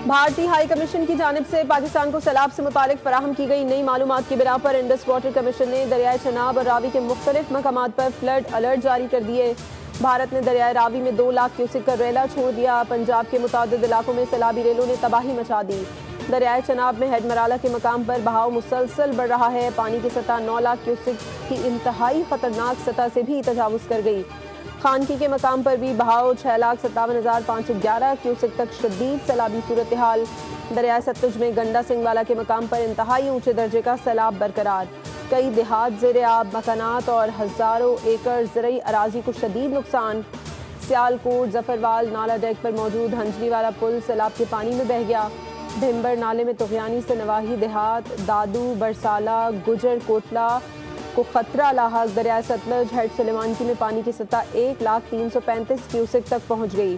भारतीय high commission की जानिब से पाकिस्तान को सैलाब से मुतालिक फराहम की गई नई मालूमात की बिना पर इंडस वाटर कमीशन ने दरियाए चनाब और रावी के मुख्तलिफ मकामात पर फ्लड अलर्ट जारी कर दिए। भारत ने दरियाए रावी में 2 लाख क्यूसेक का रेला छोड़ दिया। पंजाब के मुतादिद इलाकों में सैलाबी रेलों ने तबाही मचा दी। दरियाए चनाब में हेडमराला के मकाम पर बहाव मुसलसल बढ़ रहा है। पानी की सतह 9 लाख क्यूसेक की इंतहाई खतरनाक सतह से भी तजावुज़ कर गई। खानकी के मकाम पर भी बहाव 6,57,511 क्यूसेक तक शदीद सैलाबी सूरत हाल। दरिया सतलुज में गंडा सिंह वाला के मकाम पर इंतहाई ऊंचे दर्जे का सैलाब बरकरार। कई देहात ज़ेरे आब, मकानात और हज़ारों एकड़ ज़रई अराजी को शदीद नुकसान। सियालकोट जफरवाल नाला डेक पर मौजूद हंजली वाला पुल सैलाब के पानी में बह गया। भिम्बर नाले में तुग़यानी से नवाही देहात, दादू, बरसाला, गुजर कोटला को खतरा लाहक। दरिया सतलुज हेड सुलेमानकी में पानी की सतह 1,335,000 क्यूसेक तक पहुँच गई।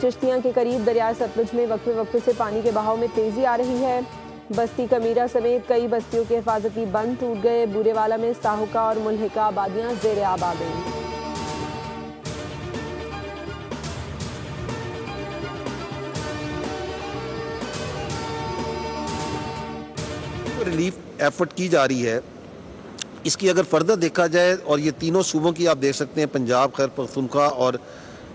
चिश्तियाँ के करीब दरिया सतलुज में वक्फे वक्फे से पानी के बहाव में तेज़ी आ रही है। बस्ती कमीरा समेत कई बस्तियों के हिफाजती बंद टूट गए। बूरेवाला में साहुका और मुल्हिका आबादियाँ ज़ेरे आब आ गईं। रिलीफ एफर्ट की जा रही है, इसकी अगर फर्दर देखा जाए और ये तीनों सूबों की आप देख सकते हैं, पंजाब, खैबर पख्तूनख्वा और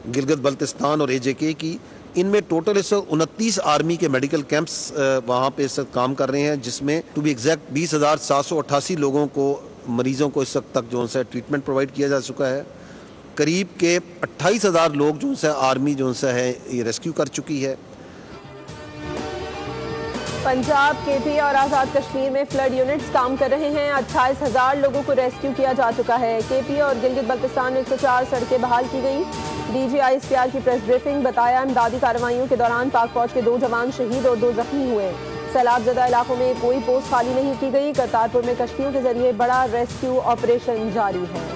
गिलगित बल्तिस्तान और AJK की, इनमें टोटल इस वक्त 29 आर्मी के मेडिकल कैंप्स वहाँ पे इस वक्त काम कर रहे हैं, जिसमें टू बी एग्जैक्ट 20,788 लोगों को, मरीजों को इस वक्त तक जो है ट्रीटमेंट प्रोवाइड किया जा चुका है। करीब के 28,000 लोग जो है आर्मी जो है ये रेस्क्यू कर चुकी है। पंजाब, KP और आज़ाद कश्मीर में फ्लड यूनिट्स काम कर रहे हैं। 28,000 लोगों को रेस्क्यू किया जा चुका है। KP और गिलगित बल्तिस्तान में 104 सड़कें बहाल की गई। DGI ISPR की प्रेस ब्रीफिंग, बताया इमदादी कार्रवाइयों के दौरान पाक फौज के 2 जवान शहीद और 2 जख्मी हुए। सैलाब ज़दा इलाकों में कोई पोस्ट खाली नहीं की गई। करतारपुर में कश्तियों के जरिए बड़ा रेस्क्यू ऑपरेशन जारी है।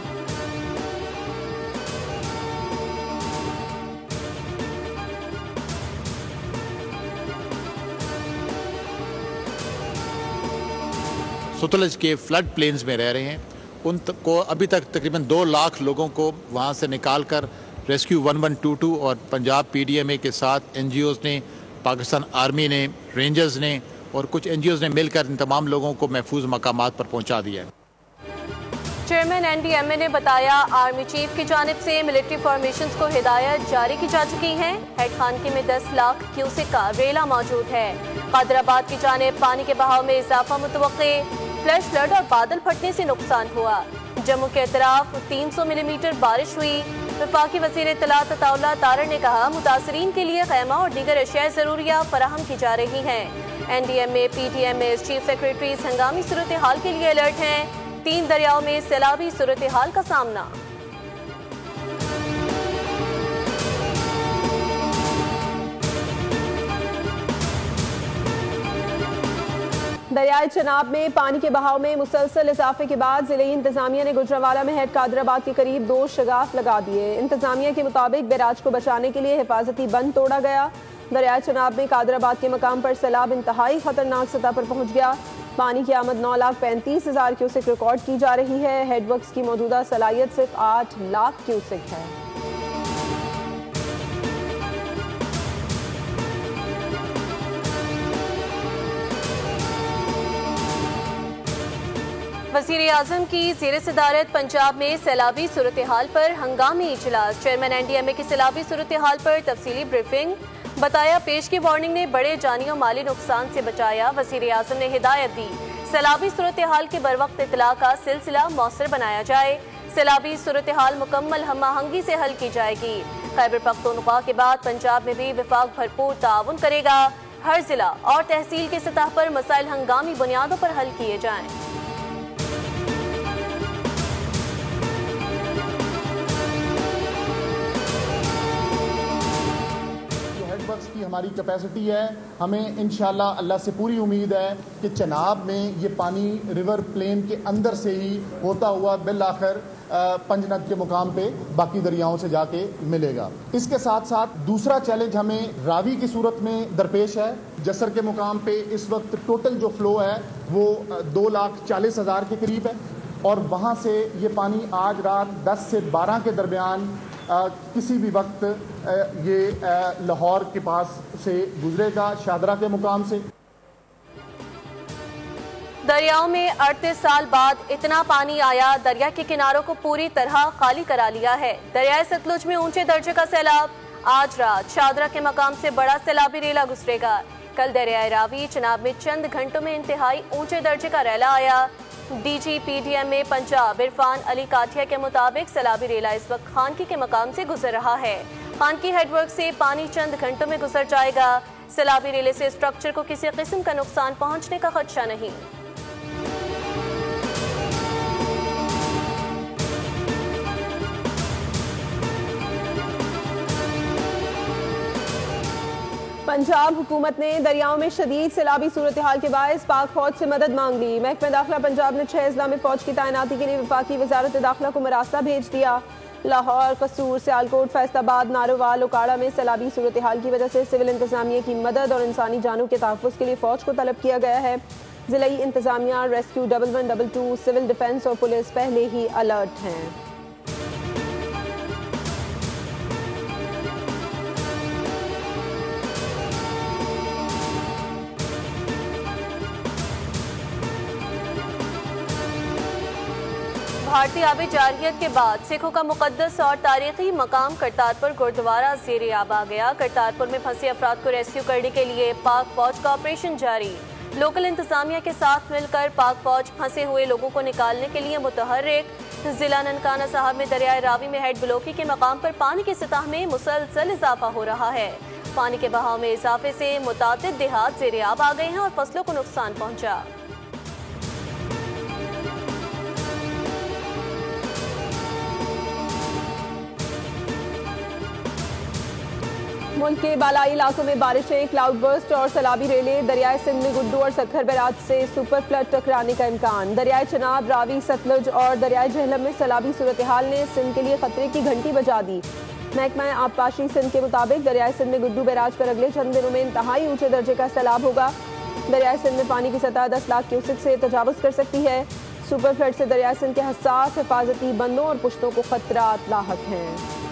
सतलुज के फ्लड प्लेन्स में रह रहे हैं, उनको अभी तक तकरीबन 2 लाख लोगों को वहाँ से निकाल कर रेस्क्यू 1122 और पंजाब PDMA के साथ NGOs ने, पाकिस्तान आर्मी ने, रेंजर्स ने और कुछ NGOs ने मिलकर इन तमाम लोगों को महफूज मकामात पर पहुँचा दिया है। चेयरमैन NDMA ने बताया, आर्मी चीफ की जानिब से मिलिट्री फॉर्मेशंस को हिदायत जारी की जा चुकी है। हेड खानकी में 10 लाख क्यूसेक का रेला मौजूद है। कादराबाद की जानिब पानी के बहाव में इजाफा मुतवक्के। फ्लैश फ्लड और बादल फटने से नुकसान हुआ। जम्मू के अतराफ 300 मिलीमीटर बारिश हुई। वफाकी वज़ीर इत्तलात अताउल्लाह तारड़ ने कहा, मुतासरीन के लिए खैमा और दीगर अशिया ज़रूरिया फराहम की जा रही हैं। NDMA, PDMA चीफ सेक्रेटरीज हंगामी सूरत हाल के लिए अलर्ट हैं। 3 दरियाओं में सैलाबी सूरत हाल का सामना। दरियाए चनाब में पानी के बहाव में मुसलसल इजाफे के बाद जिले इंतजामिया ने गुजरावाला में हेड कादराबाद के करीब 2 शगाफ लगा दिए। इंतजामिया के मुताबिक बैराज को बचाने के लिए हिफाजती बंद तोड़ा गया। दरियाए चनाब में कादराबाद के मकाम पर सैलाब इंतहाई खतरनाक सतह पर पहुंच गया। पानी की आमद 9,35,000 क्यूसेक रिकॉर्ड की जा रही है। हेडवर्क्स की मौजूदा सलाहियत सिर्फ 8 लाख क्यूसेक है। वज़ीर आज़म की ज़ेर सदारत पंजाब में सैलाबी सूरत हाल पर हंगामी इजलास। चेयरमैन NDMA की सैलाबी सूरत हाल पर तफसीली ब्रीफिंग, बताया पेश की वार्निंग ने बड़े जानी और माली नुकसान से बचाया। वज़ीर आज़म ने हिदायत दी, सैलाबी सूरत हाल के बरवक्त इतला का सिलसिला मौसर बनाया जाए। सैलाबी सूरत हाल मुकम्मल हम आहंगी से हल की जाएगी। खैबर पख्तूनख्वा के बाद पंजाब में भी वफाक भरपूर ताउन करेगा। हर जिला और तहसील की सतह पर मसाइल हंगामी बुनियादों पर हल किए जाएं। की हमारी कैपेसिटी है, हमें इंशाल्लाह अल्लाह से पूरी उम्मीद है कि चनाब में ये पानी रिवर प्लेन के अंदर से ही होता हुआ बिल आखिर पंजनद के मुकाम पे बाकी दरियाओं से जाके मिलेगा। इसके साथ साथ दूसरा चैलेंज हमें रावी की सूरत में दरपेश है। जसर के मुकाम पे इस वक्त टोटल जो फ्लो है वो 2,40,000 के करीब है और वहाँ से ये पानी आज रात 10 से 12 के दरमियान किसी भी वक्त ये लाहौर के पास से गुजरेगा, शाहदरा के मुकाम से। दरियाओं में 38 साल बाद इतना पानी आया, दरिया के किनारों को पूरी तरह खाली करा लिया है। दरियाए सतलुज में ऊंचे दर्जे का सैलाब। आज रात शाहदरा के मकाम से बड़ा सैलाबी रेला गुजरेगा। कल दरियाए रावी चनाब में चंद घंटों में इंतहाई ऊंचे दर्जे का रेला आया। डीजी पीडीएमए पंजाब इरफान अली काठिया के मुताबिक सैलाबी रेला इस वक्त खानकी के मकाम से गुजर रहा है। खानकी हेडवर्क से पानी चंद घंटों में गुजर जाएगा। सैलाबी रेले से स्ट्रक्चर को किसी किस्म का नुकसान पहुंचने का खदशा नहीं। पंजाब हुकूमत ने दरियाओं में शदीद सैलाबी सूरत हाल के बायस पाक फौज से मदद मांग ली। महकमा दाखिला पंजाब ने 6 अजला में फौज की तैनाती के लिए वफाकी वजारत दाखिला को मरासला भेज दिया। लाहौर, कसूर, सियालकोट, फैसलाबाद, नारोवाल, उकाड़ा में सैलाबी सूरत हाल की वजह से सिविल इंतजामिया की मदद और इंसानी जानों के तहफ़्फ़ुज़ के लिए फौज को तलब किया गया है। ज़िलाई इंतजामिया, रेस्क्यू 1112, सिविल डिफेंस और पुलिस पहले ही अलर्ट हैं। भारतीय आबी जारहियत के बाद सिखों का मुकद्दस और तारीखी मकाम करतारपुर गुरुद्वारा ज़ेरे आब आ गया। करतारपुर में फंसे अफराद को रेस्क्यू करने के लिए पाक फौज का ऑपरेशन जारी। लोकल इंतजामिया के साथ मिलकर पाक फौज फंसे हुए लोगों को निकालने के लिए मुतहर्रिक। जिला ननकाना साहब में दरियाए रावी में हेड ब्लॉकी के मकाम पर पानी की सतह में मुसलसल इजाफा हो रहा है। पानी के बहाव में इजाफे से मुतादिद देहात ज़ेरे आब आ गए हैं और फसलों को नुकसान पहुंचा। मुल्क के बालाई इलाकों में बारिशें, क्लाउड बर्स्ट और सैलाबी रेले। दरियाए सिंध में गुड्डू और सखर बैराज से सुपर फ्लड टकराने का इम्कान। दरियाए चनाब, रावी, सतलुज और दरियाए झेलम में सैलाबी सूरत हाल ने सिंध के लिए खतरे की घंटी बजा दी। महकमा आबपाशी सिंध के मुताबिक दरियाए सिंध में गुड्डू बैराज पर अगले चंद दिनों में इंतहाई ऊंचे दर्जे का सैलाब होगा। दरियाए सिंध में पानी की सतह 10 लाख क्यूसेक से तजावुज कर सकती है। सुपर फ्लड से दरियाए सिंध के हसास हिफाजती बंदों और पुश्तों को खतरात लाहक हैं।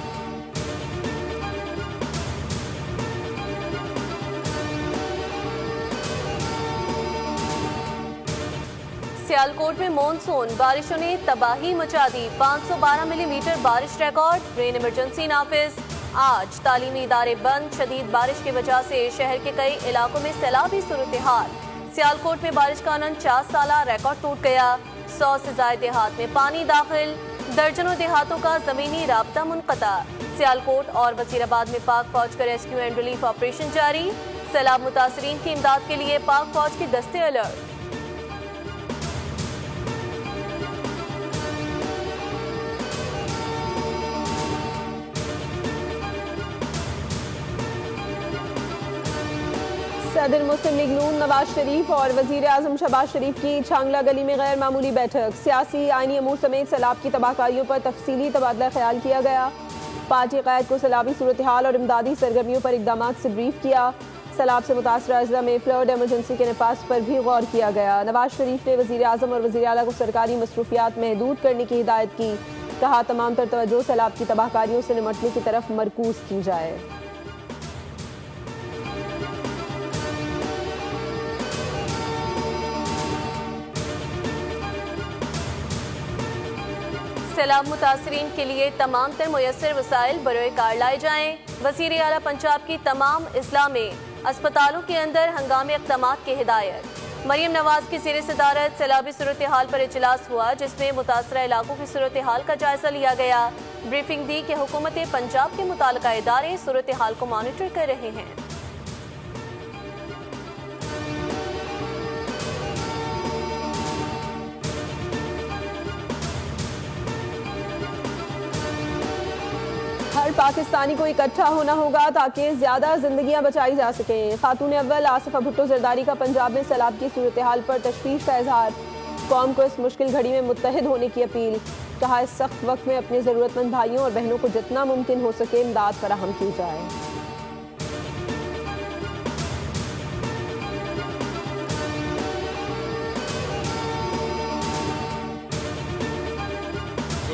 सियालकोट में मॉनसून बारिशों ने तबाही मचा दी। 512 मिलीमीटर बारिश रिकॉर्ड। रेन इमरजेंसी नाफिज। आज तालीमी इदारे बंद। शदीद बारिश की वजह से शहर के कई इलाकों में सैलाबी सूरत हाल। सियालकोट में बारिश का 49 साला रिकॉर्ड टूट गया। 100 से ज्यादा देहात में पानी दाखिल। दर्जनों देहातों का जमीनी राब्ता मुनक़ता। सियालकोट और वजीराबाद में पाक फौज का रेस्क्यू एंड रिलीफ ऑपरेशन जारी। सैलाब मुतासरीन की इमदाद के लिए पाक फौज के दस्ते अलर्ट। सदर मुस्लिम लीग नून नवाज शरीफ और वजीर आजम शहबाज शरीफ की छांगला गली में गैर मामूली बैठक। सियासी आईनी अमूर समेत सैलाब की तबाहकारियों पर तफसीली तबादला ख्याल किया गया। पार्टी क़यादत को सैलाबी सूरत हाल और इमदादी सरगर्मियों पर इकदाम से ब्रीफ किया। सैलाब से मुतासरा अजला में फ्लड एमरजेंसी के नफाज पर भी गौर किया गया। नवाज शरीफ ने वजीर आजम और वजीर आला को सरकारी मसरूफियात महदूद करने की हिदायत की। कहा तमाम तर तवज्जो सैलाब की तबाहकारियों से निमटने की तरफ मरकूज की जाए। सैलाब मुतासरीन के लिए तमाम तर मुयस्सर वसाइल बरोए कार लाए जाएं। वज़ीर आला पंजाब की तमाम अजला में अस्पतालों के अंदर हंगामी इक़दामात की हिदायत। मरियम नवाज की ज़ेर सदारत सैलाबी सूरत हाल पर इजलास हुआ, जिसमें मुतासरा इलाकों की सूरत हाल का जायजा लिया गया। ब्रीफिंग दी कि हुकूमत पंजाब के मुताल्लिका इदारे सूरत हाल को मॉनिटर कर रहे हैं। हर पाकिस्तानी को इकट्ठा होना होगा ताकि ज्यादा जिंदगियां बचाई जा सकें। खातून अव्वल आसिफा भुट्टो जरदारी का पंजाब में सैलाब की सूरत हाल पर तशवीश का इजहार। कौम को इस मुश्किल घड़ी में मुत्तहिद होने की अपील। कहा इस सख्त वक्त में अपने जरूरतमंद भाइयों और बहनों को जितना मुमकिन हो सके इमदाद फराहम की जाए।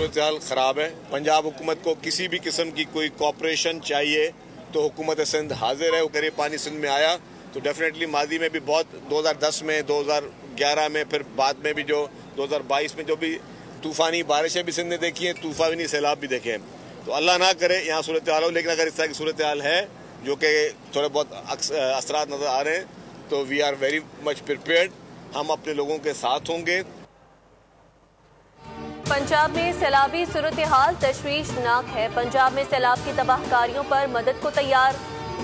सूरत हाल ख़राब है। पंजाब हुकूमत को किसी भी किस्म की कोई कॉपरेशन चाहिए तो हुकूमत सिंध हाजिर है। वो करीब पानी सिंध में आया तो डेफिनेटली माजी में भी बहुत 2010 में 2011 में फिर बाद में भी जो 2022 में जो भी तूफ़ानी बारिशें भी सिंध ने देखी हैं, तूफ़ानी सैलाब भी देखे हैं। तो अल्लाह ना करे यहाँ सूरत हाल हो, लेकिन अगर इस तरह की सूरत हाल है जो कि थोड़े बहुत असरात नज़र आ रहे हैं तो we are very much prepared, हम अपने लोगों के साथ होंगे। पंजाब में सैलाबी सूरत हाल तशवीशनाक है। पंजाब में सैलाब की तबाहकारियों पर मदद को तैयार।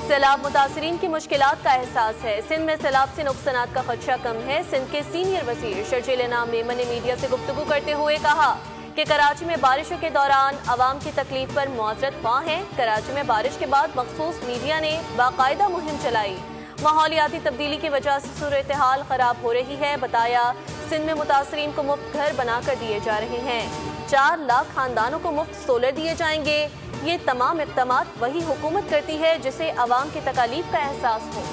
सैलाब मुतासरीन की मुश्किलात का एहसास है। सिंध में सैलाब से नुकसानात का खदशा कम है। सिंध के सीनियर वज़ीर शर्जील इनाम मेमन ने मीडिया से गुफ्तगू करते हुए कहा कि कराची में बारिशों के दौरान आवाम की तकलीफ पर मुआवजत ख्वाह हैं। कराची में बारिश के बाद मखसूस मीडिया ने बाकायदा मुहिम चलाई। माहौलियाती तब्दीली की वजह से सूरत हाल खराब हो रही है। बताया सिंध में मुतासरीन को मुफ्त घर बनाकर दिए जा रहे हैं। 4 लाख खानदानों को मुफ्त सोलर दिए जाएंगे। ये तमाम इक़दामात वही हुकूमत करती है जिसे अवाम की तकालीफ का एहसास हो।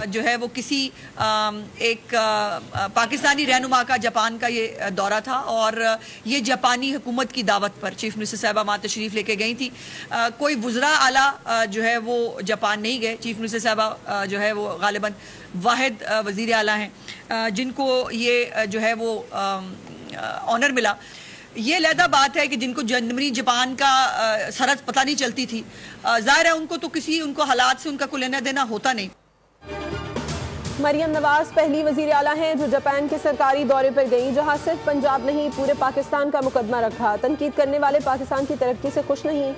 जो है वो किसी एक पाकिस्तानी रहनुमा का जापान का ये दौरा था और ये जापानी हुकूमत की दावत पर चीफ मिनिस्टर साहबा वहाँ तशरीफ़ लेके गई थी। कोई वुज़रा आला जो है वो जापान नहीं गए। चीफ मिनिस्टर साहबा जो है वो गालिबन वाहिद वज़ीर आला हैं जिनको ये जो है वो ऑनर मिला। ये अलहदा बात है कि जिनको जनवरी जापान का सरहद पता नहीं चलती थी, ज़ाहिर है उनको हालात से उनका कोई लेना देना होता नहीं। मरियम नवाज पहली वजीर आला हैं जो जापान के सरकारी दौरे पर गई, जहां सिर्फ पंजाब नहीं पूरे पाकिस्तान का मुकदमा रखा। तनकीद करने वाले पाकिस्तान की तरक्की से खुश नहीं।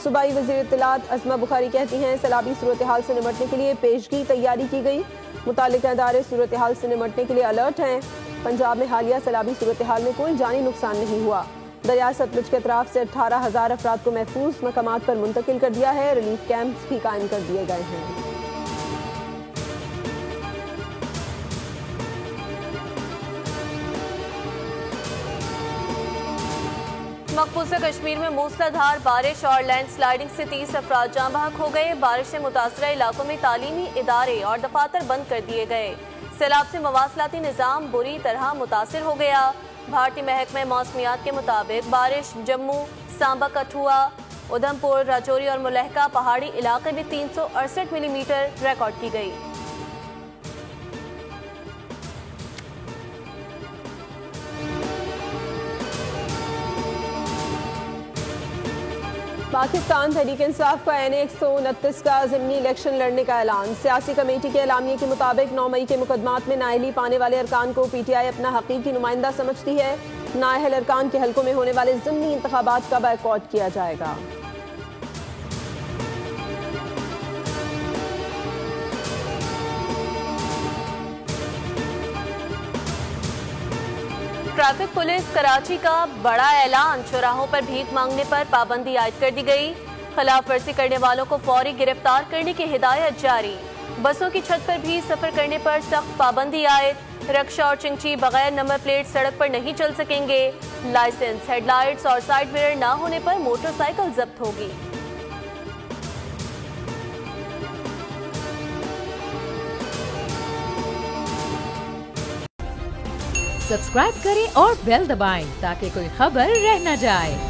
सूबाई वजीर इत्तलात अज़मा बुखारी कहती हैं सैलाबी सूरत हाल से निमटने के लिए पेशगी तैयारी की गई। मुताल्लिका इदारे सूरत हाल से निमटने के लिए अलर्ट हैं। पंजाब में हालिया सैलाबी सूरत हाल में कोई जानी नुकसान नहीं हुआ। दरिया सतलुज के अतराफ से 18,000 अफराद को महफूज मकामात पर मुंतकिल कर दिया है। रिलीफ कैंप्स भी कायम कर दिए गए हैं। मकबूजा कश्मीर में मूसलाधार बारिश और लैंडस्लाइडिंग से 30 अफराद जाँ बहक हो गए। बारिश से मुतासरा इलाकों में तालीमी इदारे और दफातर बंद कर दिए गए। सैलाब से मवासलाती निज़ाम बुरी तरह मुतासिर हो गया। भारतीय महकमे मौसमियात के मुताबिक बारिश जम्मू, सांबा, कठुआ, उधमपुर, राजौरी और मुलहका पहाड़ी इलाके में 368 मिलीमीटर रिकॉर्ड की गई। पाकिस्तान तहरीक इंसाफ का NA 129 का ज़िमनी इलेक्शन लड़ने का ऐलान। सियासी कमेटी के एलामिये के मुताबिक 9 मई के मुकदमात में नाअहली पाने वाले अरकान को PTI अपना हकीकी नुमाइंदा समझती है। नाअहल अरकान के हल्कों में होने वाले ज़िमनी इंतखाबात का बायकॉट किया जाएगा। ट्रैफिक पुलिस कराची का बड़ा ऐलान। चौराहों पर भीख मांगने पर पाबंदी आयद कर दी गई। खिलाफ वर्जी करने वालों को फौरी गिरफ्तार करने की हिदायत जारी। बसों की छत पर भी सफर करने पर सख्त पाबंदी आयद। रक्षा और चिंची बगैर नंबर प्लेट सड़क पर नहीं चल सकेंगे। लाइसेंस, हेडलाइट्स और साइड मिरर न होने पर मोटरसाइकिल जब्त होगी। सब्सक्राइब करें और बेल दबाएं ताकि कोई खबर रह न जाए।